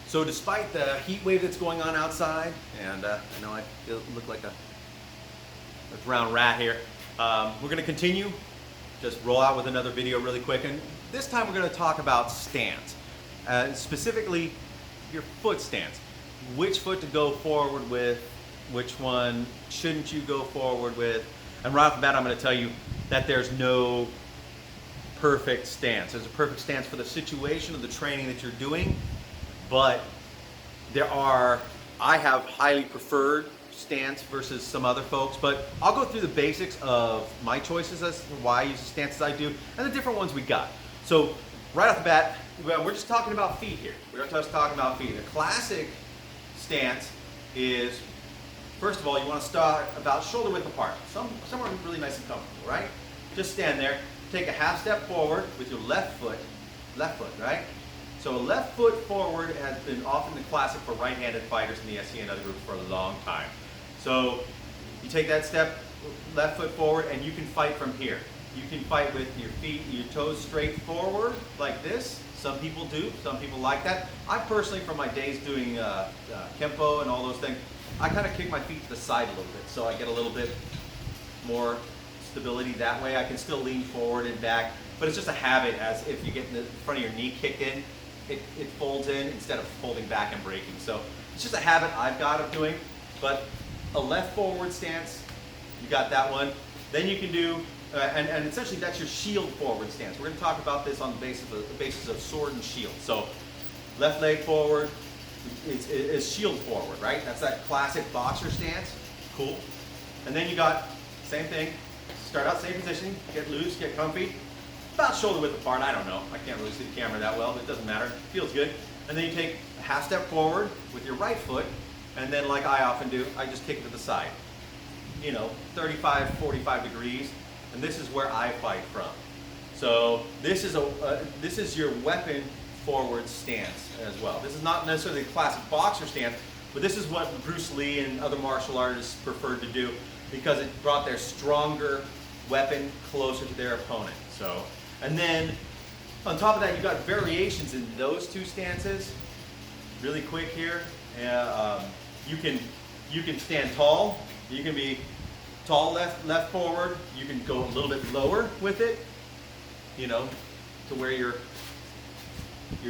So despite the heat wave that's going on outside, and I know I look like a drowned rat here, we're gonna continue, just roll out with another video really quick, and this time we're gonna talk about stance, specifically your foot stance. Which foot to go forward with, which one shouldn't you go forward with, and right off the bat I'm gonna tell you that there's no perfect stance. There's a perfect stance for the situation of the training that you're doing, but I have highly preferred stance versus some other folks, but I'll go through the basics of my choices as to why I use the stances I do and the different ones we got. So right off the bat, we're just talking about feet here. We're just talking about feet. The classic stance is, first of all, you want to start about shoulder width apart, somewhere really nice and comfortable, right? Just stand there, take a half step forward with your left foot, right? So a left foot forward has been often the classic for right-handed fighters in the SCN other groups for a long time. So you take that step, left foot forward, and you can fight from here. You can fight with your feet, your toes straight forward like this. Some people do, some people like that. I personally, from my days doing Kempo and all those things, I kind of kick my feet to the side a little bit, so I get a little bit more stability that way. I can still lean forward and back, but it's just a habit, as if you get in the front of your knee kicked in, it folds in instead of folding back and breaking. So it's just a habit I've got of doing, but a left forward stance, you got that one. Then you can do, and essentially that's your shield forward stance. We're going to talk about this on the basis of sword and shield. So left leg forward is shield forward, right? That's that classic boxer stance. Cool. And then you got, same thing, start out same position, get loose, get comfy, about shoulder width apart, I don't know. I can't really see the camera that well, but it doesn't matter. It feels good. And then you take a half step forward with your right foot, and then like I often do, I just kick it to the side. 35, 45 degrees, and this is where I fight from. So this is your weapon forward stance as well. This is not necessarily the classic boxer stance, but this is what Bruce Lee and other martial artists preferred to do because it brought their stronger weapon closer to their opponent. So, and then on top of that, you've got variations in those two stances. Really quick here, you can stand tall. You can be tall left forward. You can go a little bit lower with it, to where you're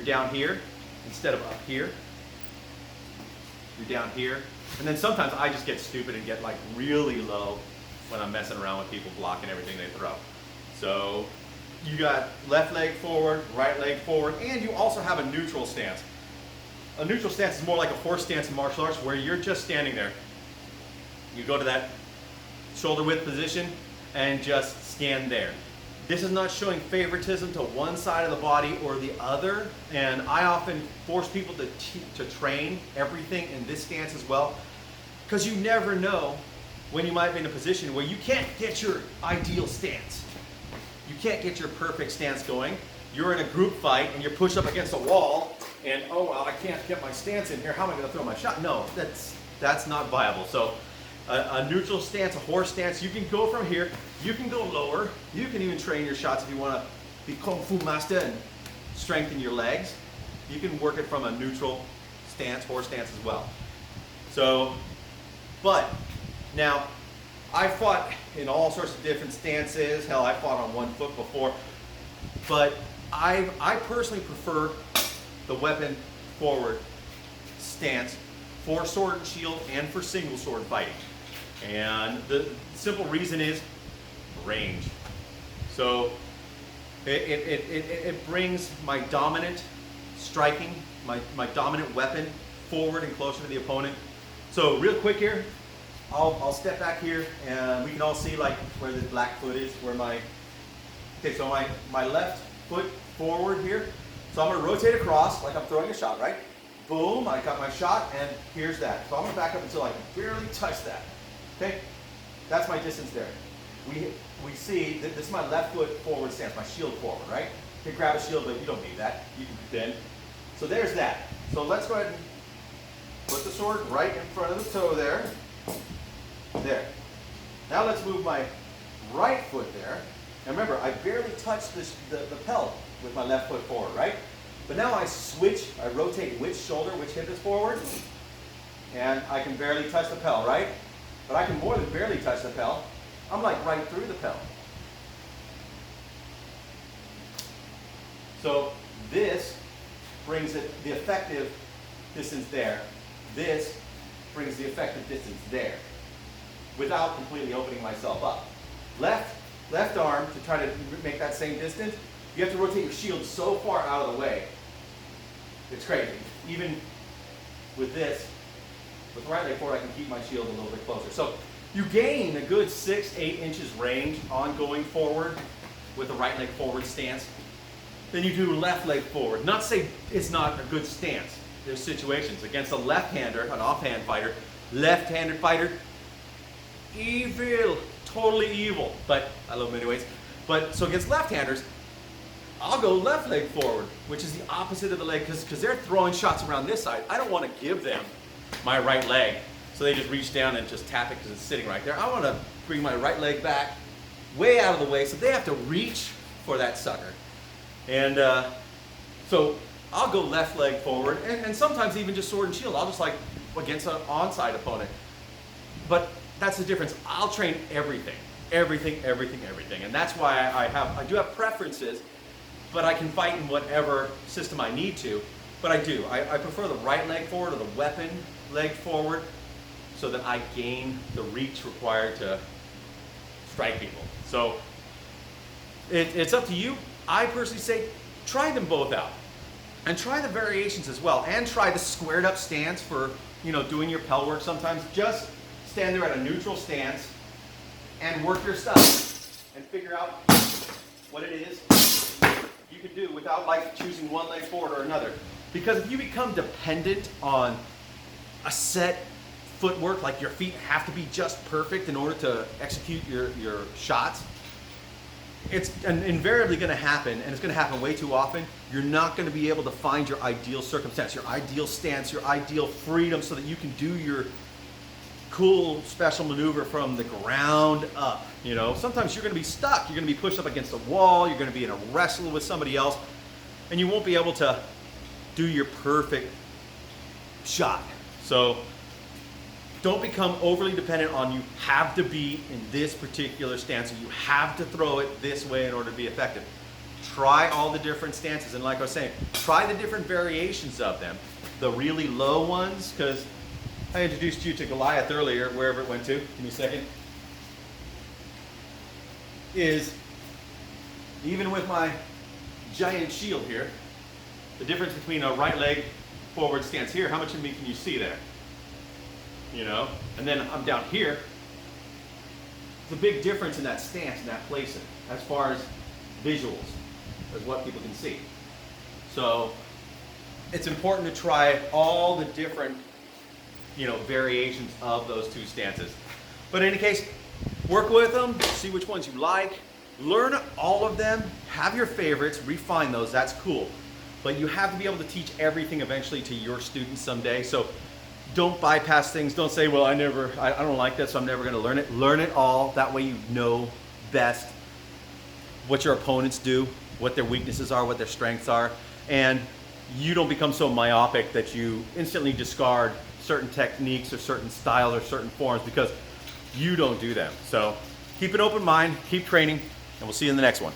down here instead of up here. You're down here, and then sometimes I just get stupid and get like really low when I'm messing around with people blocking everything they throw. So you got left leg forward, right leg forward, and you also have a neutral stance. A neutral stance is more like a horse stance in martial arts where you're just standing there. You go to that shoulder width position and just stand there. This is not showing favoritism to one side of the body or the other, and I often force people to train everything in this stance as well, because you never know when you might be in a position where you can't get your ideal stance. You can't get your perfect stance going. You're in a group fight and you're pushed up against a wall and, oh, well, I can't get my stance in here. How am I going to throw my shot? No, that's not viable. So a neutral stance, a horse stance, you can go from here. You can go lower. You can even train your shots if you want to be Kung Fu master and strengthen your legs. You can work it from a neutral stance, horse stance as well. So, but now, I fought in all sorts of different stances. Hell, I fought on one foot before. But I personally prefer the weapon forward stance for sword and shield and for single sword fighting. And the simple reason is range. So it brings my dominant striking, my dominant weapon forward and closer to the opponent. So real quick here, I'll step back here and we can all see like where the black foot is, okay, so my left foot forward here. So I'm gonna rotate across like I'm throwing a shot, right? Boom, I got my shot and here's that. So I'm gonna back up until I can barely touch that, okay? That's my distance there. We see that this is my left foot forward stance, my shield forward, right? You can grab a shield, but you don't need that. You can bend. So there's that. So let's go ahead and put the sword right in front of the toe there. There. Now let's move my right foot there. And remember, I barely touched the pelt with my left foot forward, right? But now I switch, I rotate which shoulder, which hip is forward, and I can barely touch the pedal, right? But I can more than barely touch the pedal. I'm like right through the pedal. So this brings the effective distance there. This brings the effective distance there without completely opening myself up. Left arm, to try to make that same distance, you have to rotate your shield so far out of the way. It's crazy. Even with this, with the right leg forward, I can keep my shield a little bit closer. So you gain a good 6-8 inches range on going forward with the right leg forward stance. Then you do left leg forward. Not to say it's not a good stance. There's situations. Against a left-hander, an offhand fighter, left-handed fighter, evil, totally evil. But I love them anyways. But so against left-handers, I'll go left leg forward, which is the opposite of the leg, because they're throwing shots around this side. I don't want to give them my right leg, so they just reach down and just tap it because it's sitting right there. I want to bring my right leg back way out of the way, so they have to reach for that sucker. And so I'll go left leg forward, and sometimes even just sword and shield. I'll just like against an onside opponent. But that's the difference. I'll train everything, and that's why I do have preferences. But I can fight in whatever system I need to. But I do. I prefer the right leg forward or the weapon leg forward so that I gain the reach required to strike people. So it's up to you. I personally say try them both out. And try the variations as well. And try the squared up stance for, doing your pel work sometimes. Just stand there at a neutral stance and work your stuff and figure out what it is you can do without like choosing one leg forward or another. Because if you become dependent on a set footwork, like your feet have to be just perfect in order to execute your shots, it's invariably going to happen, and it's going to happen way too often. You're not going to be able to find your ideal circumstance, your ideal stance, your ideal freedom so that you can do your cool special maneuver from the ground up. Sometimes you're going to be stuck. You're going to be pushed up against a wall. You're going to be in a wrestle with somebody else, and you won't be able to do your perfect shot. So don't become overly dependent on you have to be in this particular stance, or you have to throw it this way in order to be effective. Try all the different stances, and like I was saying, try the different variations of them. The really low ones, because I introduced you to Goliath earlier, wherever it went to. Give me a second. Is even with my giant shield here, the difference between a right leg forward stance here, how much of me can you see there? And then I'm down here. The big difference in that stance and that placing as far as visuals, as what people can see. So it's important to try all the different variations of those two stances. But in any case, work with them, see which ones you like, learn all of them, have your favorites, refine those, that's cool. But you have to be able to teach everything eventually to your students someday. So don't bypass things, don't say, well, I don't like that, so I'm never gonna learn it. Learn it all, that way you know best what your opponents do, what their weaknesses are, what their strengths are, and you don't become so myopic that you instantly discard certain techniques or certain styles or certain forms because you don't do them. So keep an open mind, keep training, and we'll see you in the next one.